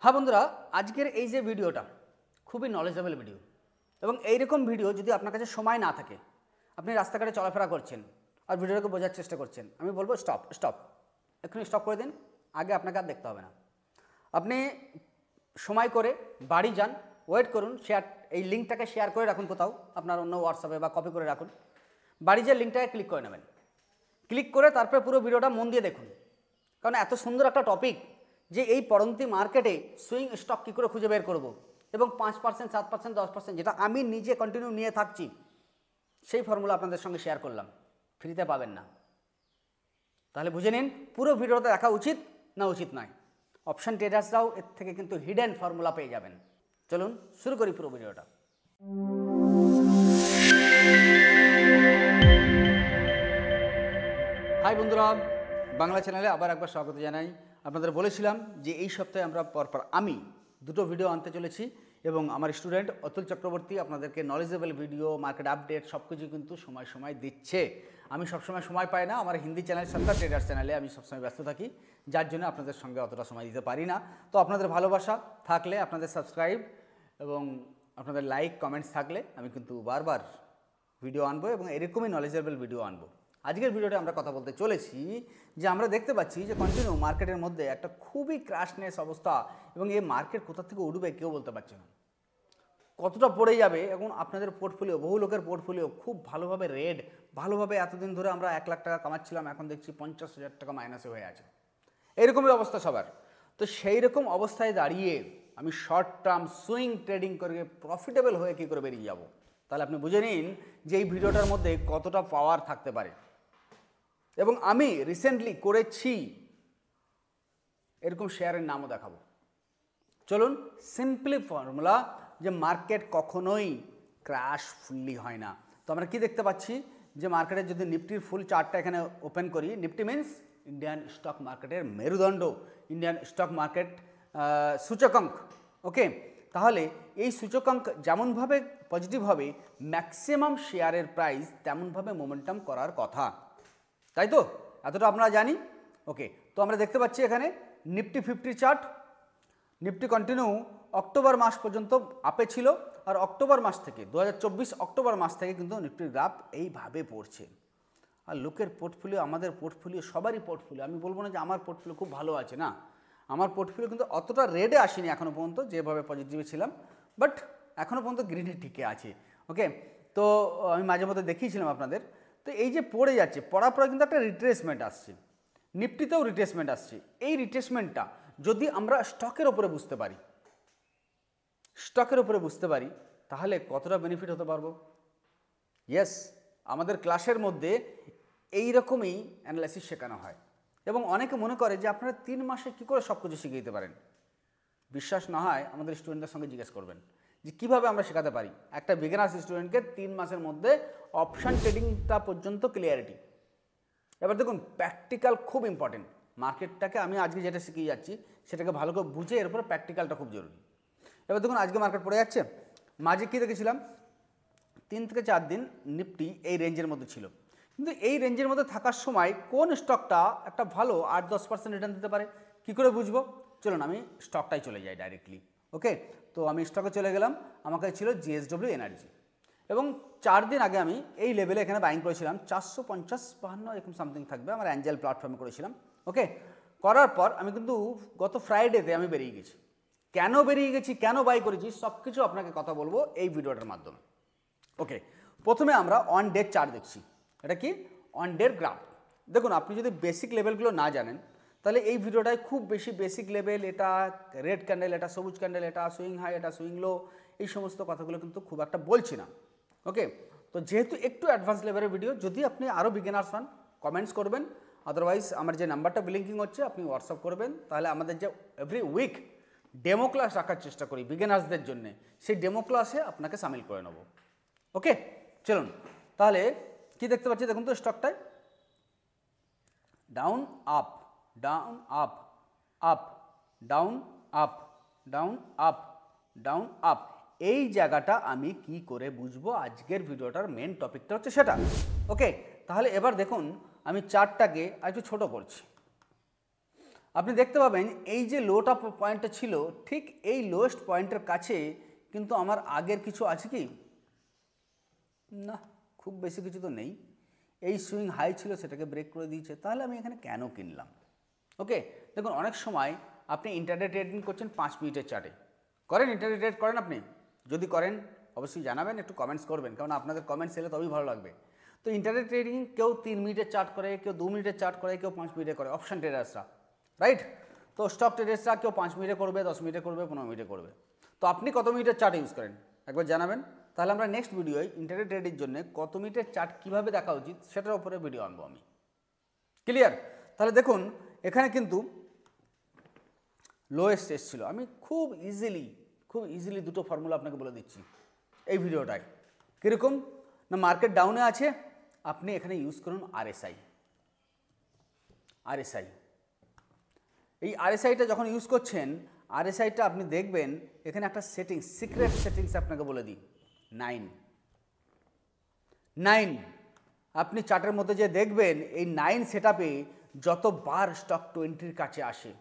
হ্যাঁ বন্ধুরা, আজকের এই যে ভিডিওটা খুবই নলেজেবল ভিডিও এবং এইরকম ভিডিও যদি আপনার কাছে সময় না থাকে, আপনি রাস্তাঘাটে চলাফেরা করছেন আর ভিডিওটাকে বোঝার চেষ্টা করছেন, আমি বলবো স্টপ এক্ষুনি স্টপ করে দিন। আগে আপনাকে আর দেখতে হবে না। আপনি সময় করে বাড়ি যান, ওয়েট করুন, এই লিঙ্কটাকে শেয়ার করে রাখুন কোথাও আপনার অন্য হোয়াটসঅ্যাপে বা কপি করে রাখুন। বাড়ি যে লিঙ্কটাকে ক্লিক করে নেবেন, ক্লিক করে তারপরে পুরো ভিডিওটা মন দিয়ে দেখুন, কারণ এত সুন্দর একটা টপিক যে এই পড়ন্তি মার্কেটে সুইং স্টক কী করে খুঁজে বের করব এবং 5%, 7%, 10% যেটা আমি নিজে কন্টিনিউ নিয়ে থাকছি, সেই ফর্মুলা আপনাদের সঙ্গে শেয়ার করলাম। ফ্রিতে পাবেন না। তাহলে বুঝে নিন পুরো ভিডিওটা দেখা উচিত না উচিত নয়। অপশন ট্রেডার্সরাও এর থেকে কিন্তু হিডেন ফর্মুলা পেয়ে যাবেন। চলুন শুরু করি পুরো ভিডিওটা। হাই বন্ধুরা, বাংলা চ্যানেলে আবার একবার স্বাগত জানাই। আপনাদের বলেছিলাম যে এই সপ্তাহে আমরা পরপর আমি দুটো ভিডিও আনতে চলেছি এবং আমার স্টুডেন্ট অতুল চক্রবর্তী আপনাদেরকে নলেজেবল ভিডিও, মার্কেট আপডেট সব কিছু কিন্তু সময় দিচ্ছে। আমি সবসময় সময় পাই না, আমার হিন্দি চ্যানেল সন্ধ্যা ট্রেডার্স চ্যানেলে আমি সবসময় ব্যস্ত থাকি, যার জন্য আপনাদের সঙ্গে অতটা সময় দিতে পারি না। তো আপনাদের ভালোবাসা থাকলে, আপনাদের সাবস্ক্রাইব এবং আপনাদের লাইক কমেন্টস থাকলে আমি কিন্তু বারবার ভিডিও আনবো এবং এরকমই নলেজেবল ভিডিও আনবো। আজকের ভিডিওতে আমরা কথা বলতে চলেছি যে আমরা দেখতে পাচ্ছি যে কন্টিনিউ মার্কেটের মধ্যে একটা খুবই ক্র্যাশনেস অবস্থা এবং এই মার্কেট কোথা থেকে উঠবে কেউ বলতে পারছে না, কতটা পড়ে যাবে। এবং আপনাদের পোর্টফোলিও, বহু লোকের পোর্টফোলিও খুব ভালোভাবে ভালোভাবে এতদিন ধরে আমরা 1 লাখ টাকা কামাচ্ছিলাম, এখন দেখছি 50,000 টাকা মাইনাসে হয়ে আছে। এরকমই অবস্থা সবার। তো সেই রকম অবস্থায় দাঁড়িয়ে আমি শর্ট টার্ম সুইং ট্রেডিং করে প্রফিটেবল হয়ে কী করে বেরিয়ে যাব, তাহলে আপনি বুঝে নিন যে এই ভিডিওটার মধ্যে কতটা পাওয়ার থাকতে পারে। এবং আমি রিসেন্টলি করেছি এরকম শেয়ারের নামও দেখাবো। চলুন, সিম্পলি ফর্মুলা যে মার্কেট কখনোই ক্র্যাশ ফুললি হয় না। তো আমরা কি দেখতে পাচ্ছি যে মার্কেটের যদি নিফটির ফুল চার্টটা এখানে ওপেন করি, নিফটি মিন্স ইন্ডিয়ান স্টক মার্কেটের মেরুদণ্ড, ইন্ডিয়ান স্টক মার্কেট সূচকাঙ্ক। ওকে, তাহলে এই সূচকাঙ্ক যেমনভাবে পজিটিভ হবে, ম্যাক্সিমাম শেয়ারের প্রাইস তেমনভাবে মোমেন্টাম করার কথা, তাই তো? এতটা আমরা জানি। ওকে, তো আমরা দেখতে পাচ্ছি এখানে Nifty 50 chart, Nifty continue October মাস পর্যন্ত আপে ছিল আর অক্টোবর মাস থেকে 2024 অক্টোবর মাস থেকে কিন্তু নিফটির গ্রাফ এইভাবে পড়ছে। আর লোকের পোর্টফোলিও, আমাদের পোর্টফোলিও, সবারই পোর্টফোলিও, আমি বলবো না যে আমার পোর্টফোলিও খুব ভালো আছে, না, আমার পোর্টফোলিও কিন্তু অতটা রেডে আসেনি এখনও পর্যন্ত, যেভাবে পজিটিভে ছিলাম, বাট এখনও পর্যন্ত গ্রিনে টিকে আছে। ওকে, তো আমি মাঝে মধ্যে দেখিয়েছিলাম আপনাদের। তো এই যে পড়ে যাচ্ছে, পড়ার পরে কিন্তু একটা রিট্রেসমেন্ট আসছে, নিফটিতেও রিট্রেসমেন্ট আসছে। এই রিট্রেসমেন্টটা যদি আমরা স্টকের ওপরে বুঝতে পারি তাহলে কতটা বেনিফিট হতে পারবো। ইয়েস, আমাদের ক্লাসের মধ্যে এই রকমই অ্যানালাইসিস শেখানো হয় এবং অনেকে মনে করে যে আপনারা 3 মাসে কী করে সব কিছু শিখে দিতে পারেন। বিশ্বাস না হয় আমাদের স্টুডেন্টদের সঙ্গে জিজ্ঞেস করবেন যে কীভাবে আমরা শেখাতে পারি একটা বিগিনার্স স্টুডেন্টকে 3 মাসের মধ্যে অপশান ট্রেডিংটা পর্যন্ত ক্লিয়ারিটি। এবার দেখুন, প্র্যাকটিক্যাল খুব ইম্পর্টেন্ট। মার্কেটটাকে আমি আজকে যেটা শিখিয়ে যাচ্ছি সেটাকে ভালো করে বুঝে এরপরে প্র্যাকটিক্যালটা খুব জরুরি। এবার দেখুন, আজকে মার্কেট পড়ে যাচ্ছে, মাঝে কী দেখেছিলাম 3 থেকে 4 দিন নিফটি এই রেঞ্জের মধ্যে ছিল, কিন্তু এই রেঞ্জের মধ্যে থাকার সময় কোন স্টকটা একটা ভালো 8-10% রিটার্ন দিতে পারে কী করে বুঝবো? চলুন আমি স্টকটাই চলে যাই ডাইরেক্টলি। ওকে, তো আমি স্টকে চলে গেলাম। আমার কাছে ছিল জিএসডব্লিউ এনার্জি এবং 4 দিন আগে আমি এই লেভেলে এখানে বাইং করেছিলাম, 450-52 এরকম সামথিং থাকবে, আমার অ্যাঞ্জেল প্ল্যাটফর্মে করেছিলাম। ওকে, করার পর আমি কিন্তু গত ফ্রাইডেতে আমি বেরিয়ে গেছি। কেন বেরিয়ে গেছি, কেন বাই করেছি, সব কিছু আপনাকে কথা বলবো এই ভিডিওটার মাধ্যমে। ওকে, প্রথমে আমরা অন ডে চার্ট দেখছি। এটা কি? অন ডের গ্রাফ। দেখুন, আপনি যদি বেসিক লেভেলগুলো না জানেন তাহলে এই ভিডিওটায় খুব বেশি বেসিক লেভেল, এটা রেড ক্যান্ডেল, এটা সবুজ ক্যান্ডেল, এটা সুইং হাই, এটা সুইং লো, এই সমস্ত কথাগুলো কিন্তু খুব একটা বলছি না। ওকে, তো যেহেতু একটু অ্যাডভান্স লেভেলের ভিডিও, যদি আপনি আরও বিগিনার্স হন কমেন্টস করবেন, আদারওয়াইজ আমার যে নাম্বারটা ব্লিঙ্কিং হচ্ছে আপনি হোয়াটসঅ্যাপ করবেন। তাহলে আমাদের যে এভরি উইক ডেমো ক্লাস রাখার চেষ্টা করি বিগিনার্সদের জন্য, সেই ডেমো ক্লাসে আপনাকে সামিল করে নেব। ওকে, চলুন তাহলে কি দেখতে পাচ্ছি দেখুন তো, স্টকটায় down up, down up, up down, up down, up down, up. এই জায়গাটা আমি কি করে বুঝবো? আজকের ভিডিওটার মেন টপিকটা হচ্ছে সেটা। ওকে, তাহলে এবার দেখুন আমি চার্টটাকে একটু ছোট করছি। আপনি দেখতে পাবেন এই যে লোটা পয়েন্টটা ছিল ঠিক এই লোয়েস্ট পয়েন্টের কাছে কিন্তু আমার আগের কিছু আছে কি না, খুব বেশি কিছু তো নেই। এই সুইং হাই ছিল সেটাকে ব্রেক করে দিয়েছে, তাহলে আমি এখানে কেন কিনলাম? ওকে, দেখুন অনেক সময় আপনি ইন্টারডে ট্রেডিং করছেন 5 মিনিটের চার্টে, করেন ইন্টারডে ট্রেড করেন আপনি? যদি করেন অবশ্যই জানাবেন, একটু কমেন্টস করবেন, কারণ আপনাদের কমেন্টস এলে তবেই ভালো লাগবে। তো ইন্টারডে ট্রেডিং কেউ 3 মিনিটের চার্ট করে, কেউ 2 মিনিটের চার্ট করে, কেউ 5 মিনিটে করে, অপশন ট্রেডার্সরা, রাইট? তো স্টক ট্রেডার্সরা কেউ 5 মিনিটে করবে, 10 মিনিটে করবে, 15 মিনিটে করবে। তো আপনি কত মিনিটের চার্ট ইউজ করেন একবার জানাবেন, তাহলে আমরা নেক্সট ভিডিওয় ইন্টারডে ট্রেডের জন্য কত মিনিটের চার্ট কীভাবে দেখা উচিত সেটার উপরে ভিডিও আনবো আমি। ক্লিয়ার? তাহলে দেখুন এখানে কিন্তু লোয়েস্ট এসেছিল। আমি খুব ইজিলি দুটো ফর্মুলা আপনাকে বলে দিচ্ছি এই ভিডিওটায়। কীরকম না, মার্কেট ডাউনে আছে, আপনি এখানে ইউজ করুন আরএসআই। এই আরএসআইটা যখন ইউজ করছেন, আরএসআইটা আপনি দেখবেন এখানে একটা সেটিংস, সিক্রেট সেটিংস আপনাকে বলে দিই, 9। আপনি চার্টের মধ্যে যে দেখবেন এই 9 সেটআপে যতবার স্টক 20-র কাছে আসে,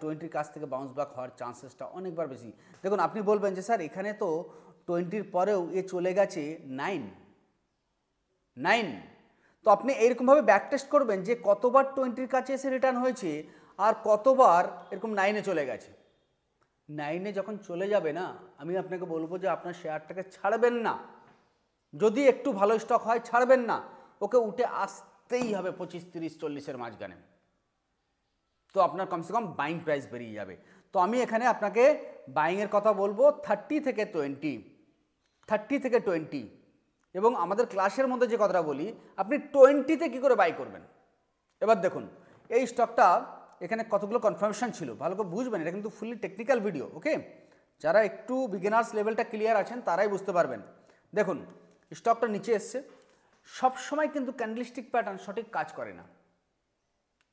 20-র কাছ থেকে বাউন্স ব্যাক হওয়ার চান্সেসটা অনেকবার বেশি। দেখুন আপনি বলবেন যে স্যার এখানে তো 20-র পরেও এ চলে গেছে 9। তো আপনি এইরকমভাবে ব্যাক টেস্ট করবেন যে কতবার 20-র কাছে এসে রিটার্ন হয়েছে আর কতবার এরকম 9-এ চলে গেছে। 9-এ যখন চলে যাবে না, আমি আপনাকে বলবো যে আপনার শেয়ারটাকে ছাড়বেন না। যদি একটু ভালো স্টক হয় ছাড়বেন না, ওকে উঠে আসতেই হবে 25, 30, 40-এর মাঝখানে। তো আপনার কমসে কম বাইং প্রাইস বেরিয়ে যাবে। তো আমি এখানে আপনাকে বাইংয়ের কথা বলবো 30 থেকে 20, এবং আমাদের ক্লাসের মধ্যে যে কথাটা বলি, আপনি 20-তে কী করে বাই করবেন। এবার দেখুন এই স্টকটা এখানে কতগুলো কনফার্মেশন ছিল, ভালো করে বুঝবেন, এটা কিন্তু ফুললি টেকনিক্যাল ভিডিও। ওকে, যারা একটু বিগিনার্স লেভেলটা ক্লিয়ার আছেন তারাই বুঝতে পারবেন। দেখুন স্টকটা নিচে এসছে, সবসময় কিন্তু ক্যান্ডেলস্টিক প্যাটার্ন সঠিক কাজ করে না।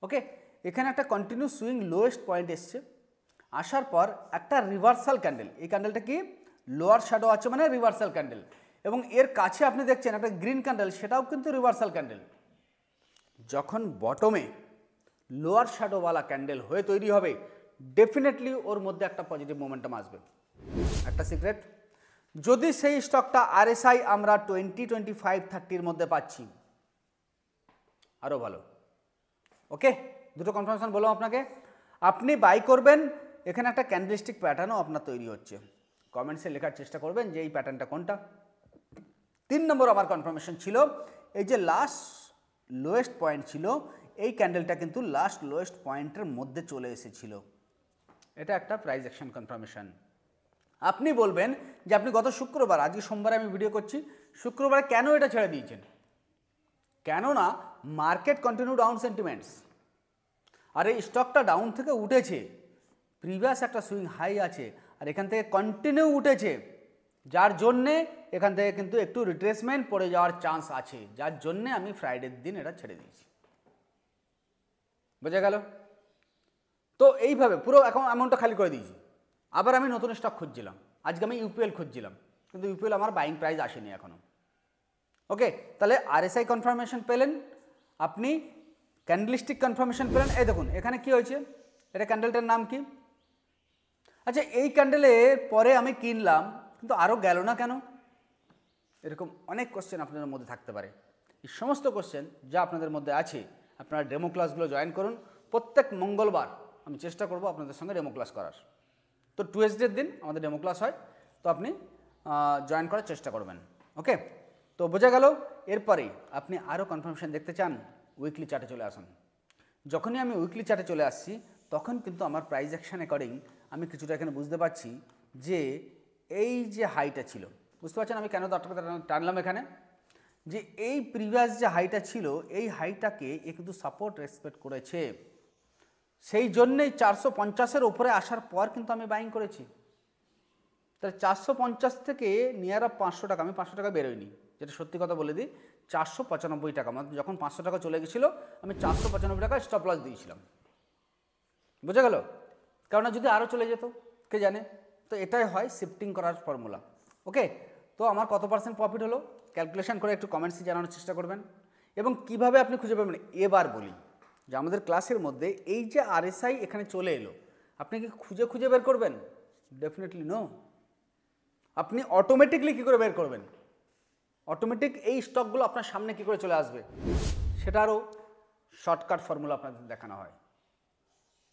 ওকে, এখানে একটা কন্টিনিউ সুইং লোয়েস্ট পয়েন্ট এসছে, আসার পর একটা রিভার্সাল ক্যান্ডেল, এই ক্যান্ডেলটা কি লোয়ার শ্যাডো আছে মানে রিভার্সাল ক্যান্ডেল, এবং এর কাছে আপনি দেখছেন একটা গ্রিন ক্যান্ডেল, সেটাও কিন্তু রিভার্সাল ক্যান্ডেল। যখন বটমে লোয়ার শ্যাডোওয়ালা ক্যান্ডেল হয়ে তৈরি হবে, ডেফিনেটলি ওর মধ্যে একটা পজিটিভ মোমেন্টাম আসবে। একটা সিক্রেট, যদি সেই স্টকটা আরএসআই আমরা 20, 25, 30-র মধ্যে পাচ্ছি, আরও ভালো। ওকে, দুটো কনফার্মেশন বললাম আপনাকে, আপনি বাই করবেন। এখানে একটা ক্যান্ডেলস্টিক প্যাটার্নও আপনার তৈরি হচ্ছে, কমেন্টসে লেখার চেষ্টা করবেন যে এই প্যাটার্নটা কোনটা। 3 নম্বর আমার কনফার্মেশন ছিল, এই যে লাস্ট লোয়েস্ট পয়েন্ট ছিল, এই ক্যান্ডেলটা কিন্তু লাস্ট লোয়েস্ট পয়েন্টের মধ্যে চলে এসেছিল। এটা একটা প্রাইস অ্যাকশন কনফার্মেশন। আপনি বলবেন যে আপনি গত শুক্রবার, আজকে সোমবারে আমি ভিডিও করছি, শুক্রবারে কেন এটা ছেড়ে দিয়েছেন? কেননা মার্কেট কন্টিনিউ ডাউন সেন্টিমেন্টস, আর এই স্টকটা ডাউন থেকে উঠেছে, প্রিভিয়াস একটা সুইং হাই আছে, আর এখান থেকে কন্টিনিউ উঠেছে, যার জন্যে এখান থেকে কিন্তু একটু রিট্রেসমেন্ট পড়ে যাওয়ার চান্স আছে, যার জন্যে আমি ফ্রাইডের দিন এটা ছেড়ে দিয়েছি। বোঝা গেল? তো এইভাবে পুরো এখন অ্যামাউন্টটা খালি করে দিয়েছি। আবার আমি নতুন স্টক খুঁজছিলাম, আজকে আমি ইউপিএল খুঁজছিলাম, কিন্তু ইউপিএল আমার বাইং প্রাইস আসেনি এখনও। ওকে, তাহলে আরএসআই কনফার্মেশন পেলেন, আপনি ক্যান্ডেলস্টিক কনফার্মেশন পেলেন। এই দেখুন এখানে কি হয়েছে, এটা ক্যান্ডেলটার নাম কি? আচ্ছা, এই ক্যান্ডেলের পরে আমি কিনলাম কিন্তু আরও গেল না কেন? এরকম অনেক কোশ্চেন আপনাদের মধ্যে থাকতে পারে। এই সমস্ত কোশ্চেন যা আপনাদের মধ্যে আছে, আপনারা ডেমো ক্লাসগুলো জয়েন করুন। প্রত্যেক মঙ্গলবার আমি চেষ্টা করব আপনাদের সঙ্গে ডেমো ক্লাস করার। তো টুয়েসডের দিন আমাদের ডেমো ক্লাস হয়, তো আপনি জয়েন করার চেষ্টা করবেন। ওকে, তো বোঝা গেল। এরপরে আপনি আরও কনফার্মেশন দেখতে চান, উইকলি চার্টে চলে আসুন। যখনই আমি উইকলি চার্টে চলে আসছি, তখন কিন্তু আমার প্রাইস অ্যাকশন অ্যাকর্ডিং আমি কিছুটা এখানে বুঝতে পারছি যে এই যে হাইটা ছিল, বুঝতে পারছেন আমি কেন টানলাম এখানে, যে এই প্রিভিয়াস যে হাইটা ছিল, এই হাইটাকে এ কিন্তু সাপোর্ট রেসপেক্ট করেছে, সেই জন্যেই 450-এর উপরে আসার পর কিন্তু আমি বাইং করেছি। তাহলে 450 থেকে নিয়ার আপ 500 টাকা, আমি 500 টাকা বেরোয়নি, যেটা সত্যি কথা বলে দিই, 495 টাকা, মানে যখন 500 টাকা চলে গেছিলো আমি 495 টাকা স্টপ লস দিয়েছিলাম। বোঝা গেল? কেননা যদি আরও চলে যেত কে জানে। তো এটাই হয় শিফটিং করার ফর্মুলা। ওকে, তো আমার কত পার্সেন্ট প্রফিট হলো ক্যালকুলেশন করে একটু কমেন্টসে জানানোর চেষ্টা করবেন, এবং কিভাবে আপনি খুঁজে পাবেন এবার বলি। যে আমাদের ক্লাসের মধ্যে এই যে RSI এখানে চলে এলো, আপনি কি খুঁজে খুঁজে বের করবেন? Definitely no. আপনি অটোমেটিকলি কী করে বের করবেন? অটোমেটিক এই স্টকগুলো আপনার সামনে কী করে চলে আসবে, সেটারও শর্টকাট ফর্মুলা আপনাদের দেখানো হয়।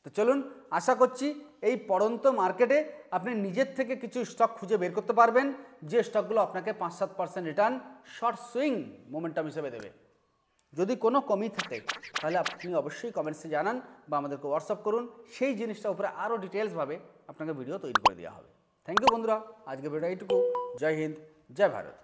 তো চলুন, আশা করছি এই পড়ন্ত মার্কেটে আপনি নিজের থেকে কিছু স্টক খুঁজে বের করতে পারবেন, যে স্টকগুলো আপনাকে 5-7% রিটার্ন শর্ট সুইং মোমেন্টাম হিসেবে দেবে। যদি কোনো কমি থাকে তাহলে আপনি অবশ্যই কমেন্টসে জানান বা আমাদেরকে হোয়াটসঅ্যাপ করুন, সেই জিনিসটার উপরে আরও ডিটেলসভাবে আপনাকে ভিডিও তৈরি করে দেওয়া হবে। থ্যাংক ইউ বন্ধুরা, আজকে ভিডিও এইটুকু। জয় হিন্দ, জয় ভারত।